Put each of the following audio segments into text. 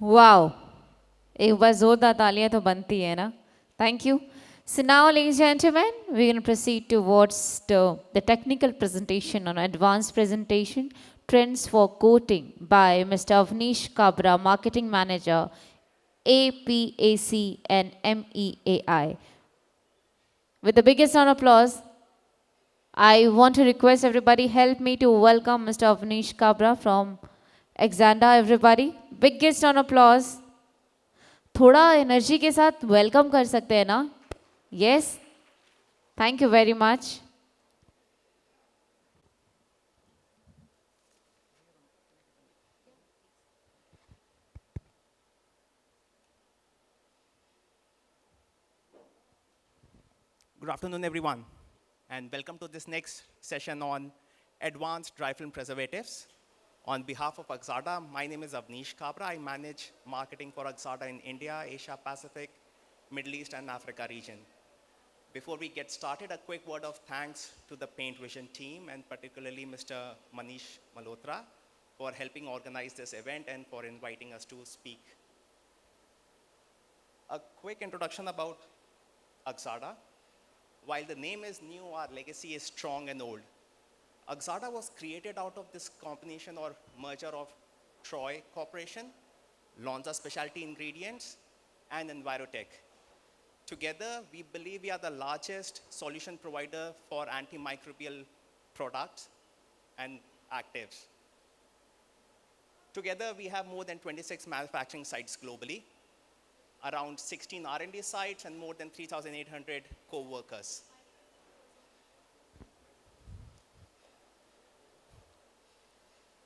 Wow, एक बार जोरदार तालियां तो बनती है ना. Thank you. So now, ladies and gentlemen, we're going to proceed towards the technical presentation on advanced presentation trends for coating by Mr. Avnish Kabra, Marketing Manager, APAC and MEAI. With the biggest round of applause, I want to request everybody help me to welcome Mr. Avnish Kabra from Arxada, everybody. Biggest round of applause. थोड़ा energy के साथ welcome कर सकते हैं ना? Yes, thank you very much. Good afternoon, everyone, and welcome to this next session on advanced dry film preservatives. On behalf of Arxada, my name is Avnish Kabra. I manage marketing for Arxada in India, Asia Pacific, Middle East, and Africa region. Before we get started, a quick word of thanks to the Paintvision team, and particularly Mr. Manish Malhotra, for helping organize this event and for inviting us to speak. A quick introduction about Arxada. While the name is new, our legacy is strong and old. Arxada was created out of this combination or merger of Troy Corporation, Lonza Specialty Ingredients, and Envirotech. Together, we believe we are the largest solution provider for antimicrobial products and actives. Together, we have more than 26 manufacturing sites globally, around 16 R&D sites, and more than 3,800 co-workers.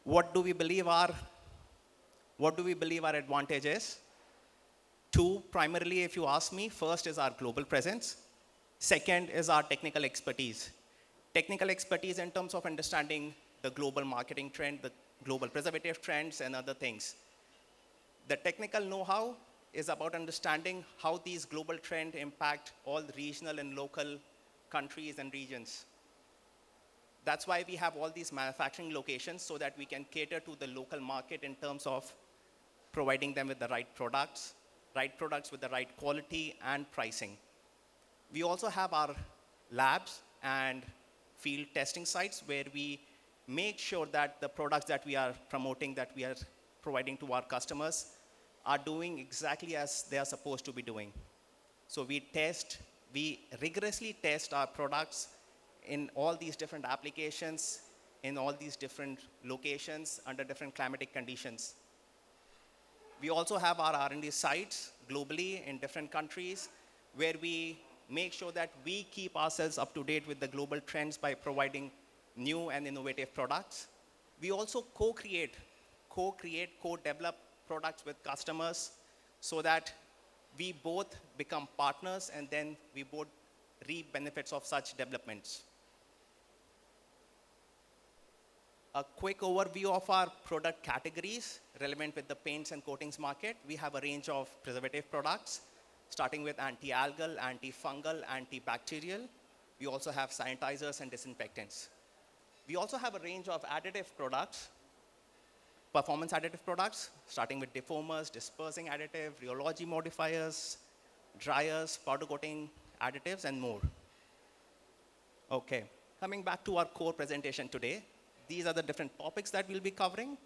What do we believe our advantage is? Two, primarily, if you ask me, first is our global presence. Second is our technical expertise. Technical expertise in terms of understanding the global marketing trend, the global preservative trends, and other things. The technical know-how is about understanding how these global trends impact all the regional and local countries and regions. That's why we have all these manufacturing locations so that we can cater to the local market in terms of providing them with the right products with the right quality and pricing. We also have our labs and field testing sites where we make sure that the products that we are promoting, that we are providing to our customers, are doing exactly as they are supposed to be doing. So we rigorously test our products in all these different applications, in all these different locations, under different climatic conditions. We also have our R&D sites globally in different countries where we make sure that we keep ourselves up to date with the global trends by providing new and innovative products. We also co-create, co-develop products with customers so that we both become partners and then we both reap benefits of such developments. A quick overview of our product categories relevant with the paints and coatings market. We have a range of preservative products, starting with anti-algal, antifungal, antibacterial. We also have sanitizers and disinfectants. We also have a range of additive products, performance additive products, starting with defoamers, dispersing additive, rheology modifiers, dryers, powder coating additives, and more. Okay, coming back to our core presentation today. These are the different topics that we'll be covering,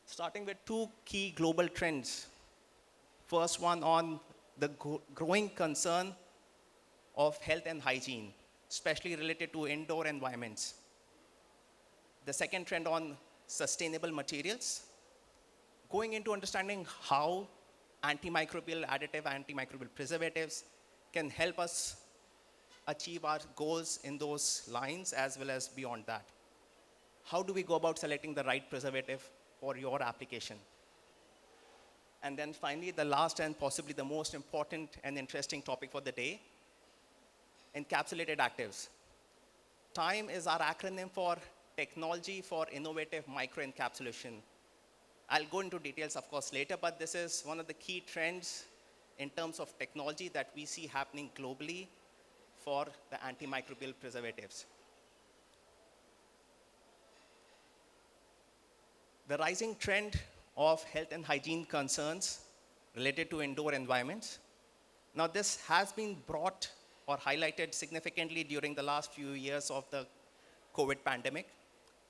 starting with two key global trends. First one on the growing concern of health and hygiene, especially related to indoor environments. The second trend on sustainable materials, going into understanding how antimicrobial additive, antimicrobial preservatives can help us achieve our goals in those lines as well as beyond that. How do we go about selecting the right preservative for your application? And then finally, the last and possibly the most important and interesting topic for the day, encapsulated actives. TIME is our acronym for Technology for Innovative Microencapsulation. I'll go into details, of course, later, but this is one of the key trends in terms of technology that we see happening globally for the antimicrobial preservatives. The rising trend of health and hygiene concerns related to indoor environments. Now, this has been brought or highlighted significantly during the last few years of the COVID pandemic,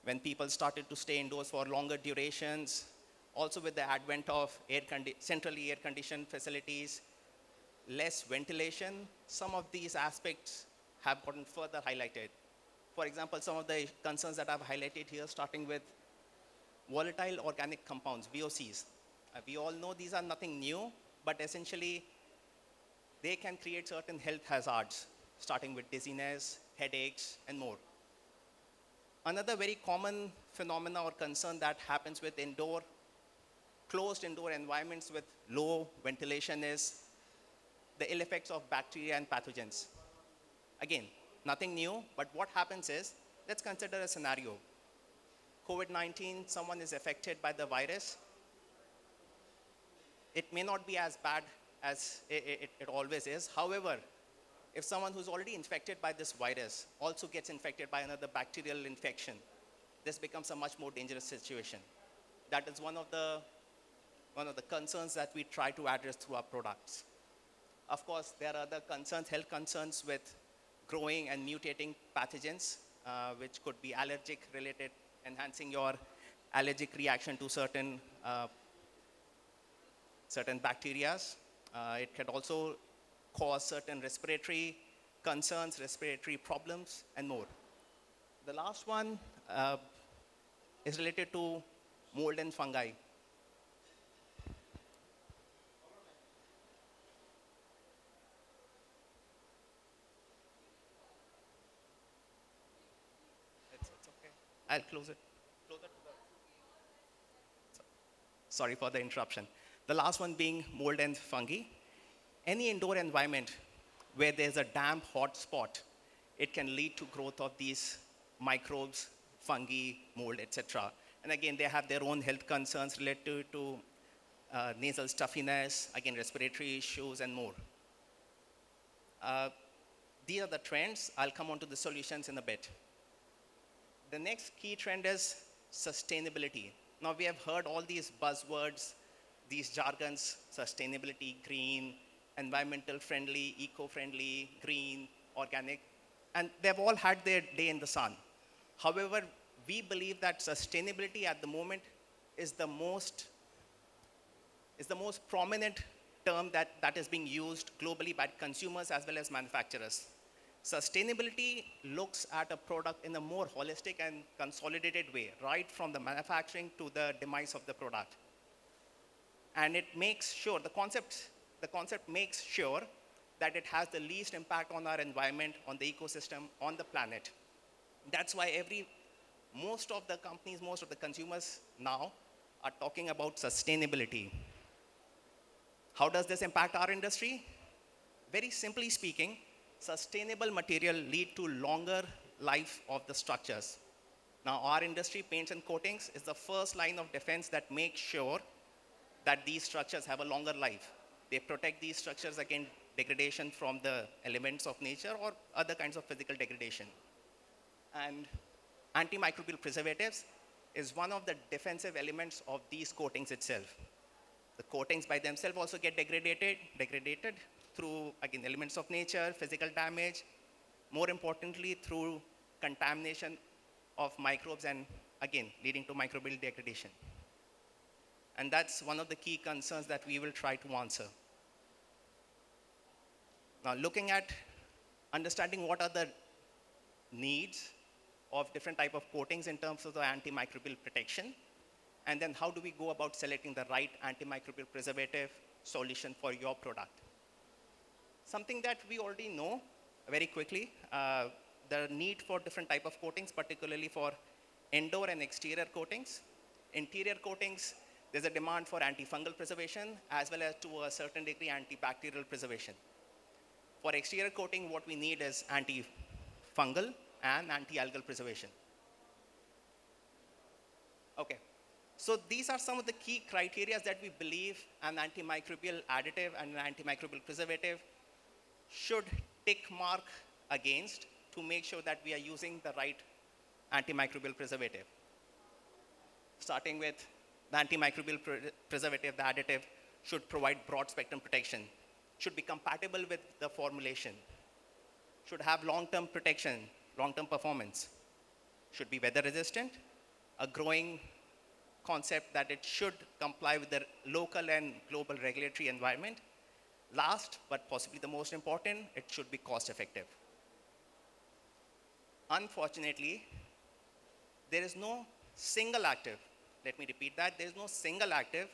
when people started to stay indoors for longer durations, also with the advent of centrally air-conditioned facilities, less ventilation. Some of these aspects have gotten further highlighted. For example, some of the concerns that I've highlighted here, starting with volatile organic compounds, VOCs. We all know these are nothing new, but essentially they can create certain health hazards, starting with dizziness, headaches, and more. Another very common phenomena or concern that happens with closed indoor environments with low ventilation is the ill effects of bacteria and pathogens. Again, nothing new, but what happens is, let's consider a scenario. COVID-19, someone is affected by the virus. It may not be as bad as it always is. However, if someone who's already infected by this virus also gets infected by another bacterial infection, this becomes a much more dangerous situation. That is one of the concerns that we try to address through our products. Of course, there are other concerns, health concerns with growing and mutating pathogens, which could be allergic related, enhancing your allergic reaction to certain bacteria. It can also cause certain respiratory concerns, respiratory problems, and more. The last one is related to mold and fungi. It's okay. I'll close it. Closer to the. Sorry for the interruption. The last one being mold and fungi. Any indoor environment where there's a damp, hot spot, it can lead to growth of these microbes, fungi, mold, etc. And again, they have their own health concerns related to nasal stuffiness, again, respiratory issues, and more. These are the trends. I'll come on to the solutions in a bit. The next key trend is sustainability. Now, we have heard all these buzzwords, these jargons: sustainability, green, environmental friendly, eco-friendly, green, organic, and they've all had their day in the sun. However, we believe that sustainability at the moment is the most prominent term that is being used globally by consumers as well as manufacturers. Sustainability looks at a product in a more holistic and consolidated way, right from the manufacturing to the demise of the product. And it makes sure, the concept makes sure that it has the least impact on our environment, on the ecosystem, on the planet. That's why most of the companies, most of the consumers now are talking about sustainability. How does this impact our industry? Very simply speaking, sustainable material lead to longer life of the structures. Now, our industry, paints and coatings, is the first line of defense that makes sure that these structures have a longer life. They protect these structures against degradation from the elements of nature or other kinds of physical degradation. And antimicrobial preservatives is one of the defensive elements of these coatings itself. The coatings by themselves also get degraded through, again, elements of nature, physical damage, more importantly, through contamination of microbes and, again, leading to microbial degradation. And that's one of the key concerns that we will try to answer. Now, looking at understanding what are the needs of different type of coatings in terms of the antimicrobial protection, and then how do we go about selecting the right antimicrobial preservative solution for your product. Something that we already know very quickly, the need for different type of coatings, particularly for indoor and exterior coatings. Interior coatings, there's a demand for antifungal preservation as well as to a certain degree antibacterial preservation. For exterior coating, what we need is antifungal and anti-algal preservation. Okay, so these are some of the key criteria that we believe an antimicrobial additive and an antimicrobial preservative should tick mark against to make sure that we are using the right antimicrobial preservative. Starting with The antimicrobial preservative, the additive, should provide broad spectrum protection, should be compatible with the formulation, should have long-term protection, long-term performance, should be weather resistant, a growing concept that it should comply with the local and global regulatory environment. Last, but possibly the most important, it should be cost effective. Unfortunately, there is no single active, let me repeat that, there is no single active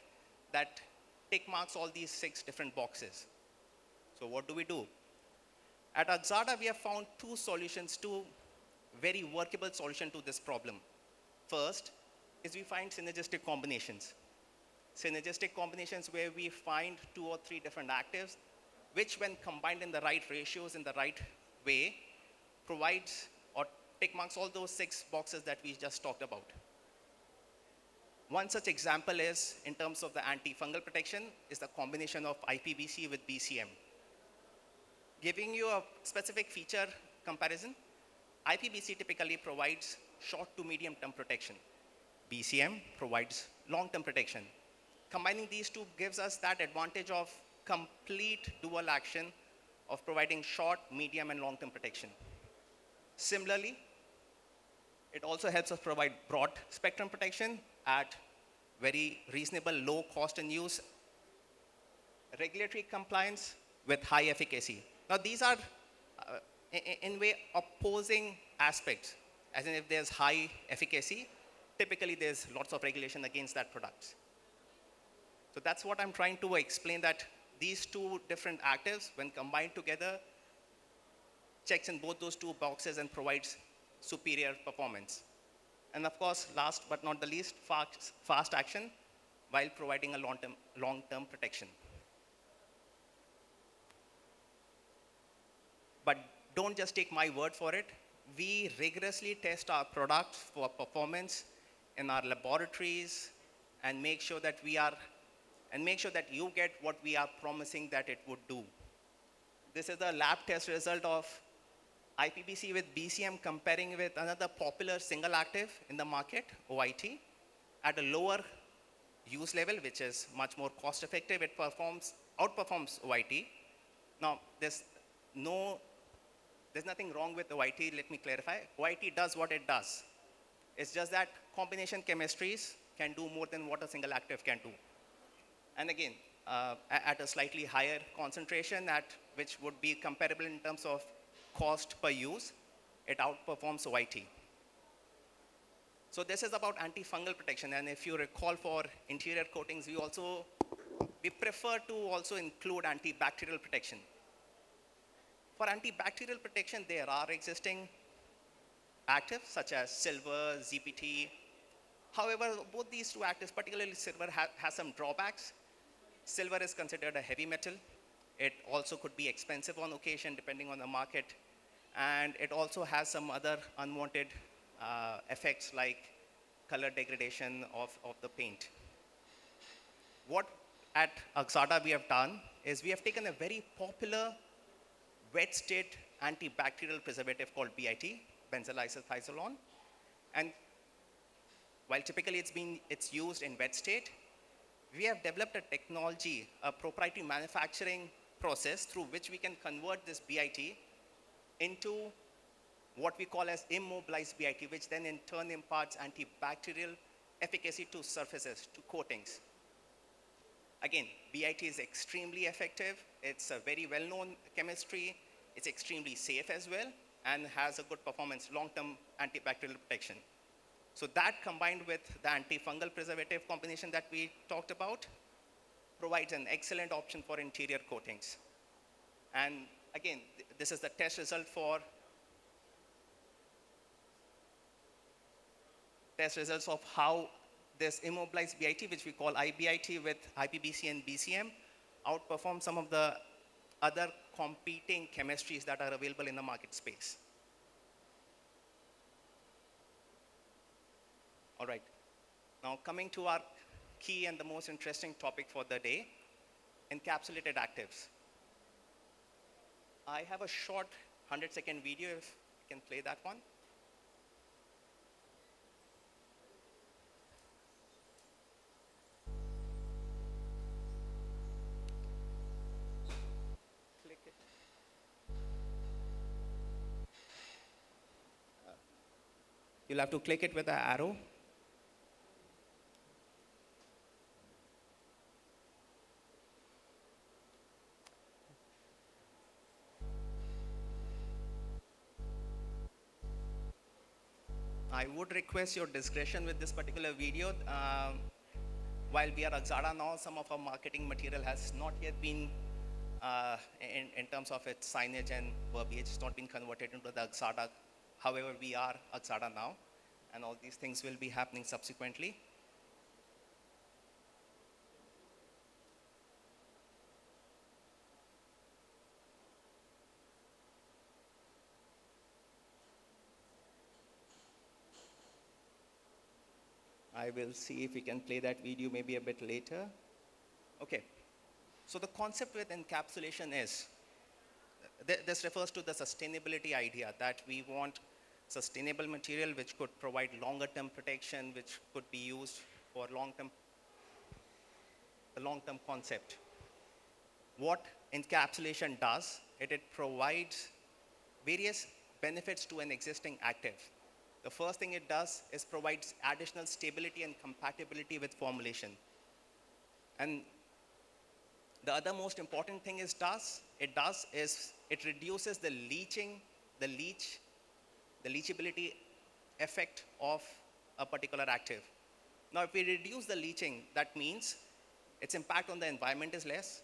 that tick marks all these 6 different boxes. So what do we do? At Arxada, we have found 2 solutions, 2 very workable solutions to this problem. First is we find synergistic combinations. Synergistic combinations where we find 2 or 3 different actives, which when combined in the right ratios, in the right way, provides or tick marks all those 6 boxes that we just talked about. One such example is, in terms of the antifungal protection, is the combination of IPBC with BCM. Giving you a specific feature comparison, IPBC typically provides short to medium term protection. BCM provides long-term protection. Combining these 2 gives us that advantage of complete dual action of providing short, medium, and long-term protection. Similarly, it also helps us provide broad spectrum protection at very reasonable low cost and use, regulatory compliance with high efficacy. Now these are in way opposing aspects, as in if there's high efficacy, typically there's lots of regulation against that product. So that's what I'm trying to explain, that these 2 different actives, when combined together, checks in both those 2 boxes and provides superior performance. And of course, last but not the least, fast action while providing a long-term protection. But don't just take my word for it. We rigorously test our products for performance in our laboratories and make sure that you get what we are promising that it would do. This is the lab test result of IPBC with BCM comparing with another popular single active in the market, OIT, at a lower use level, which is much more cost effective. It outperforms OIT. Now, there's nothing wrong with OIT, let me clarify. OIT does what it does. It's just that combination chemistries can do more than what a single active can do. And again, at a slightly higher concentration, which would be comparable in terms of cost per use, it outperforms OIT. So this is about antifungal protection. And if you recall, for interior coatings, we prefer to also include antibacterial protection. For antibacterial protection, there are existing actives such as silver, ZPT. However, both these 2 actives, particularly silver, has some drawbacks. Silver is considered a heavy metal. It also could be expensive on occasion depending on the market. And it also has some other unwanted effects like color degradation of the paint. What at Arxada we have done is we have taken a very popular wet state antibacterial preservative called BIT, benzyl isothiazolone. And while typically it's used in wet state, we have developed a technology, a proprietary manufacturing process through which we can convert this BIT into what we call as immobilized BIT, which then in turn imparts antibacterial efficacy to surfaces, to coatings. Again, BIT is extremely effective. It's a very well-known chemistry. It's extremely safe as well and has a good performance, long-term antibacterial protection. So that combined with the antifungal preservative combination that we talked about provides an excellent option for interior coatings. And again, this is the test result for test results of how this immobilized BIT, which we call IBIT with IPBC and BCM, outperforms some of the other competing chemistries that are available in the market space. All right. Now coming to our key and the most interesting topic for the day, encapsulated actives. I have a short 100-second video, if you can play that one. You'll have to click it with the arrow. I would request your discretion with this particular video. While we are Arxada now, some of our marketing material has not yet been, in terms of its signage and verbiage, it's not been converted into the Arxada. However, we are Arxada now, and all these things will be happening subsequently. I will see if we can play that video maybe a bit later. Okay, so the concept with encapsulation is, this refers to the sustainability idea that we want sustainable material which could provide longer term protection, which could be used for the long-term concept. What encapsulation does, it provides various benefits to an existing active. The first thing it does is provides additional stability and compatibility with formulation. And the other most important thing it reduces the leachability effect of a particular active. Now, if we reduce the leaching, that means its impact on the environment is less.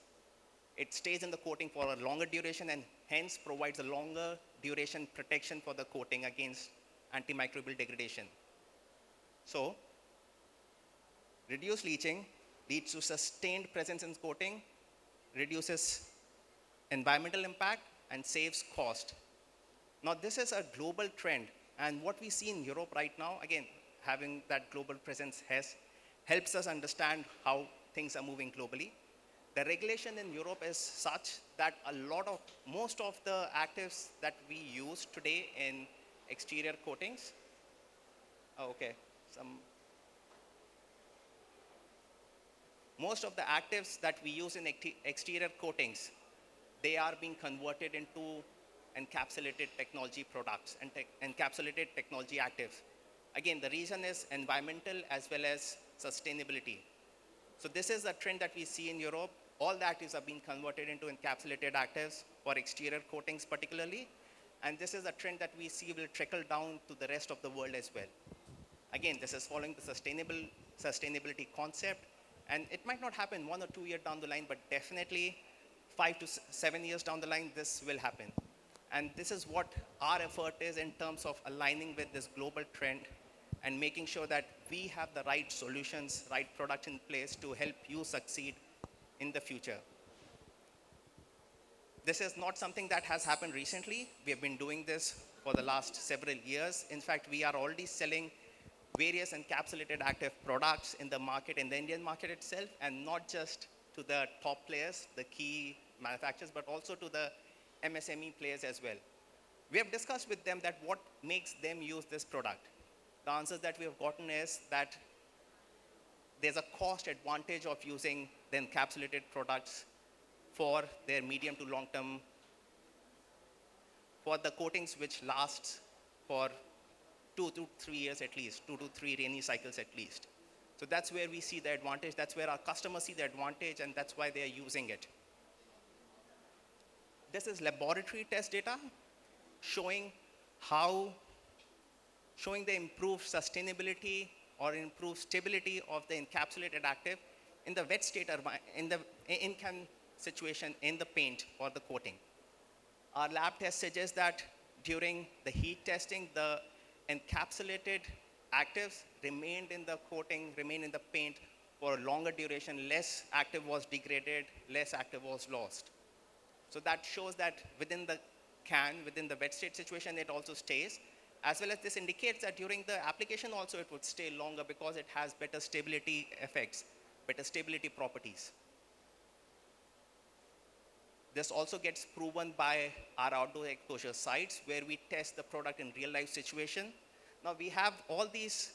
It stays in the coating for a longer duration and hence provides a longer duration protection for the coating against antimicrobial degradation. So, reduced leaching leads to sustained presence in coating, reduces environmental impact, and saves cost. Now, this is a global trend, and what we see in Europe right now, again, having that global presence helps us understand how things are moving globally. The regulation in Europe is such that most of the actives that we use today in exterior coatings, most of the actives that we use in exterior coatings, they are being converted into encapsulated technology products and encapsulated technology actives. Again, the reason is environmental as well as sustainability. So this is a trend that we see in Europe. All the actives are being converted into encapsulated actives for exterior coatings particularly. And this is a trend that we see will trickle down to the rest of the world as well. Again, this is following the sustainability concept. And it might not happen 1 or 2 years down the line, but definitely 5 to 7 years down the line, this will happen. And this is what our effort is in terms of aligning with this global trend and making sure that we have the right solutions, right products in place to help you succeed in the future. This is not something that has happened recently. We have been doing this for the last several years. In fact, we are already selling various encapsulated active products in the market, in the Indian market itself, and not just to the top players, the key manufacturers, but also to the MSME players as well. We have discussed with them that what makes them use this product. The answers that we have gotten is that there's a cost advantage of using the encapsulated products for their medium to long term, for the coatings which lasts for 2 to 3 years at least, 2 to 3 rainy cycles at least. So that's where we see the advantage, that's where our customers see the advantage, and that's why they are using it. This is laboratory test data showing the improved sustainability or improved stability of the encapsulated active in the wet state, in the in-can situation in the paint or the coating. Our lab test suggests that during the heat testing, the encapsulated actives remained in the coating, remained in the paint for a longer duration. Less active was degraded, less active was lost. So that shows that within the can, within the wet state situation, it also stays. As well as this indicates that during the application also it would stay longer because it has better stability effects, better stability properties. This also gets proven by our outdoor exposure sites where we test the product in real life situation. Now we have all these,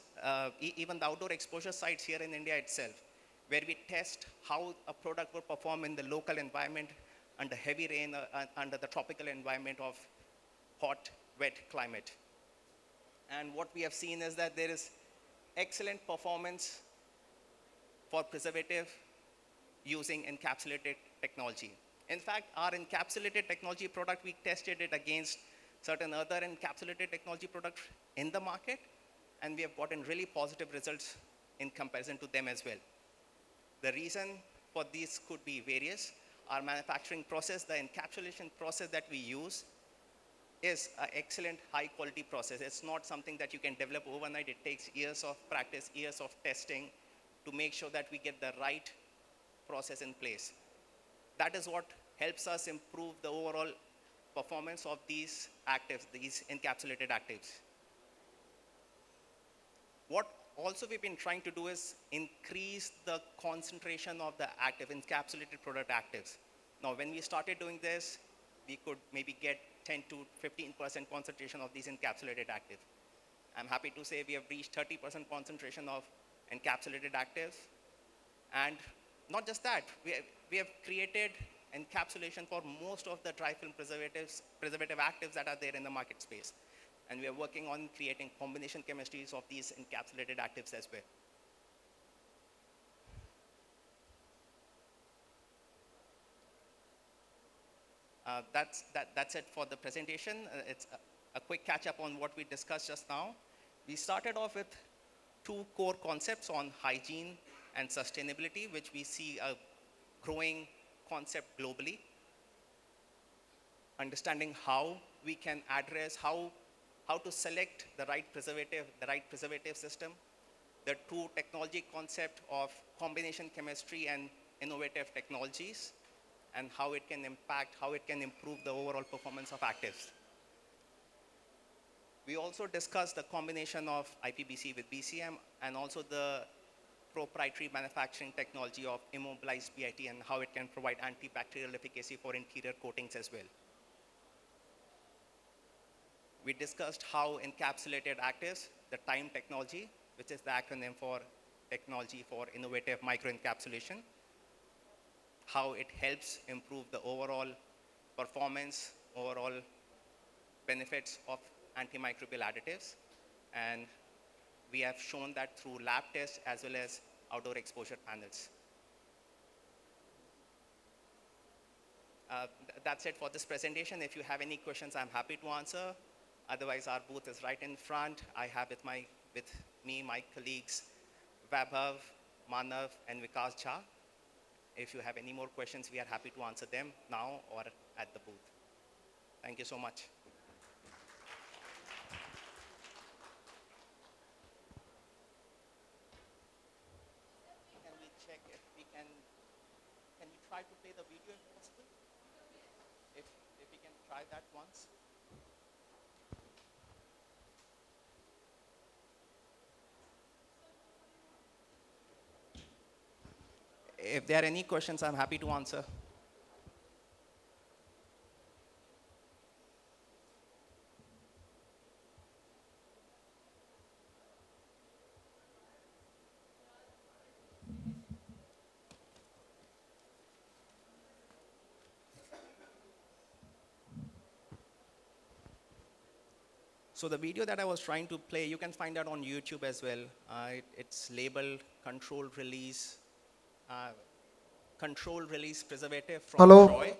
even the outdoor exposure sites here in India itself, where we test how a product will perform in the local environment under heavy rain, under the tropical environment of hot, wet climate. And what we have seen is that there is excellent performance for preservative using encapsulated technology. In fact, our encapsulated technology product, we tested it against certain other encapsulated technology products in the market, and we have gotten really positive results in comparison to them as well. The reason for these could be various. Our manufacturing process, the encapsulation process that we use, is an excellent high quality process. It's not something that you can develop overnight. It takes years of practice, years of testing to make sure that we get the right process in place. That is what helps us improve the overall performance of these actives, these encapsulated actives. What also we've been trying to do is increase the concentration of the active, encapsulated product actives. Now, when we started doing this, we could maybe get 10 to 15% concentration of these encapsulated actives. I'm happy to say we have reached 30% concentration of encapsulated actives. And not just that, we have created encapsulation for most of the dry film preservative actives that are there in the market space. And we are working on creating combination chemistries of these encapsulated actives as well. That's it for the presentation. It's a quick catch up on what we discussed just now. We started off with two core concepts on hygiene and sustainability, which we see a growing concept globally. Understanding how we can address, how to select the right preservative system. The two technology concept of combination chemistry and innovative technologies, and how it can impact, how it can improve the overall performance of actives. We also discussed the combination of IPBC with BCM and also the proprietary manufacturing technology of immobilized BIT and how it can provide antibacterial efficacy for interior coatings as well. We discussed how encapsulated actives, the TIME technology, which is the acronym for Technology for Innovative Microencapsulation, how it helps improve the overall performance, overall benefits of antimicrobial additives. And we have shown that through lab tests as well as outdoor exposure panels. That's it for this presentation. If you have any questions, I'm happy to answer. Otherwise, our booth is right in front. I have with me my colleagues, Vaibhav, Manav, and Vikas Jha. If you have any more questions, we are happy to answer them now or at the booth. Thank you so much. Can we check if we can you try to play the video if possible? If we can try that once. If there are any questions, I'm happy to answer. So the video that I was trying to play, you can find that on YouTube as well. It's labeled Controlled Release Preservative from Troy.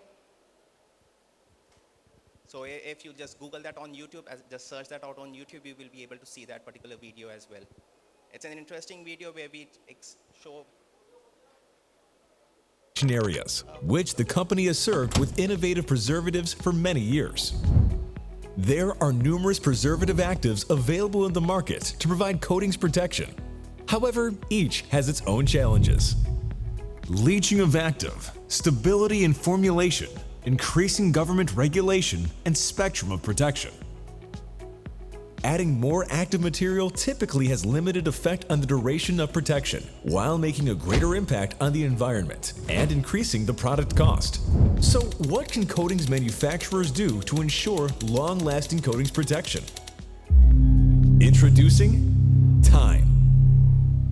So if you just Google that on YouTube, just search that out on YouTube, you will be able to see that particular video as well. It's an interesting video where we show areas, which the company has served with innovative preservatives for many years. There are numerous preservative actives available in the market to provide coatings protection. However, each has its own challenges. Leaching of active, stability in formulation, increasing government regulation, and spectrum of protection. Adding more active material typically has limited effect on the duration of protection, while making a greater impact on the environment and increasing the product cost. So what can coatings manufacturers do to ensure long-lasting coatings protection? Introducing TIME.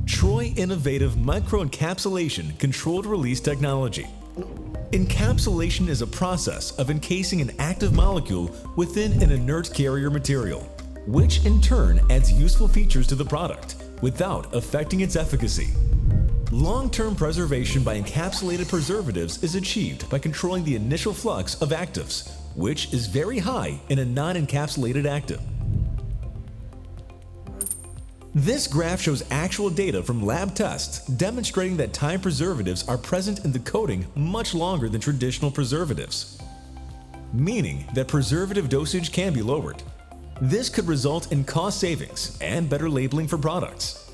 Troy Innovative Microencapsulation Controlled Release Technology. Encapsulation is a process of encasing an active molecule within an inert carrier material. which in turn adds useful features to the product without affecting its efficacy. Long-term preservation by encapsulated preservatives is achieved by controlling the initial flux of actives, which is very high in a non-encapsulated active. This graph shows actual data from lab tests demonstrating that time preservatives are present in the coating much longer than traditional preservatives, meaning that preservative dosage can be lowered. This could result in cost savings and better labeling for products.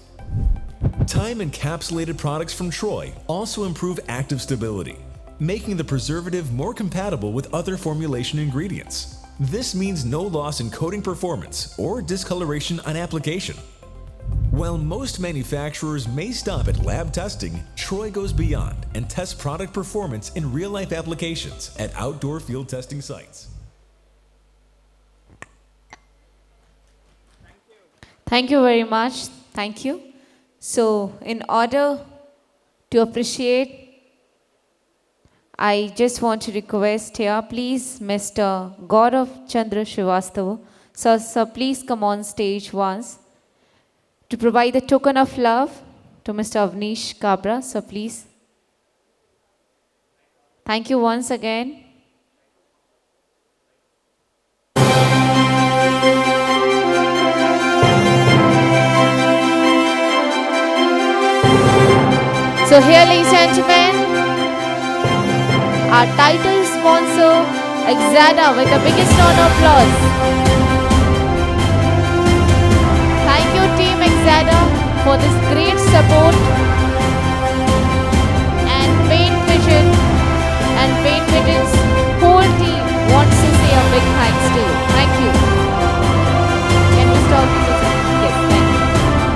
Time-encapsulated products from Troy also improve active stability, making the preservative more compatible with other formulation ingredients. This means no loss in coating performance or discoloration on application. While most manufacturers may stop at lab testing, Troy goes beyond and tests product performance in real-life applications at outdoor field testing sites. Thank you very much. Thank you. So, in order to appreciate, I just want to request here, please, Mr. Gaurav Chandra Srivastava. Sir, please come on stage once to provide the token of love to Mr. Avnish Kabra. So, please. Thank you once again. So here, ladies and gentlemen, our title sponsor, Arxada, with the biggest round of applause.